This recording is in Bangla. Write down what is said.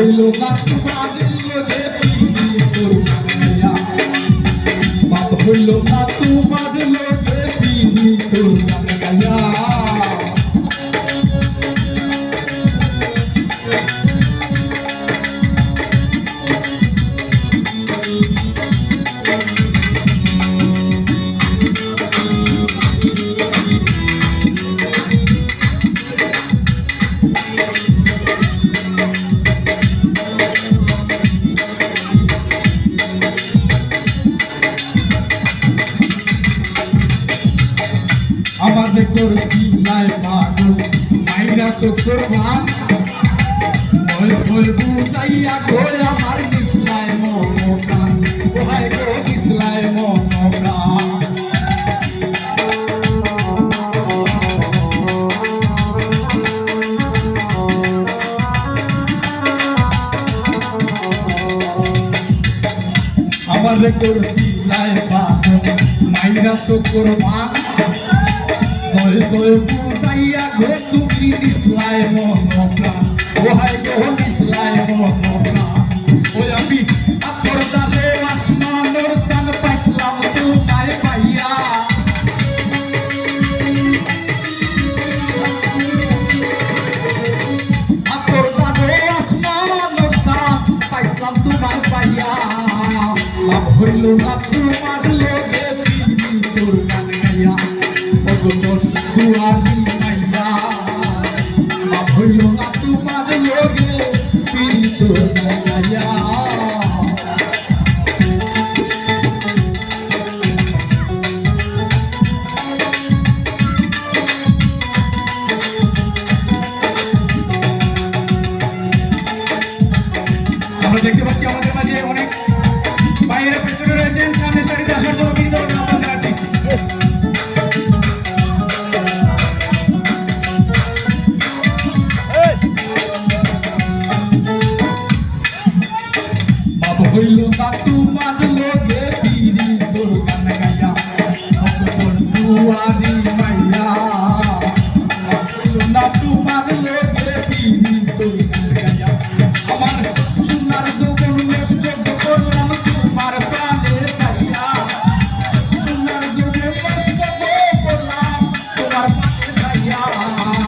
হইল না তোমার লোকে তোর গায়া বাপ হইল না তোমার লোকে তোর গায়া আমাদের করছি লাই পাগল মাইরা চোখর ভান সই বুঝাইয়া গো আমার দিসলাই মন প্রাণ ওহাই গো দিসলাই মন প্রাণ আমাদের করছি লাই পাগল মাইরা চোখর ভান সই বুঝাইয়া গো তুমি দিসলাই মন প্রাণ ওহাই গো দিসলাই মন প্রাণ ওই আমি আতর দালে আসমানোর সান পাইছিলাম তোমায় পাইয়া আতর দালে আসমানোর সান পাইছিলাম তোমায় পাইয়া লাভ হইল না তোমার লোকে তোর গান গাইয়া দুয়ারি মাইয়া বাপ হইল না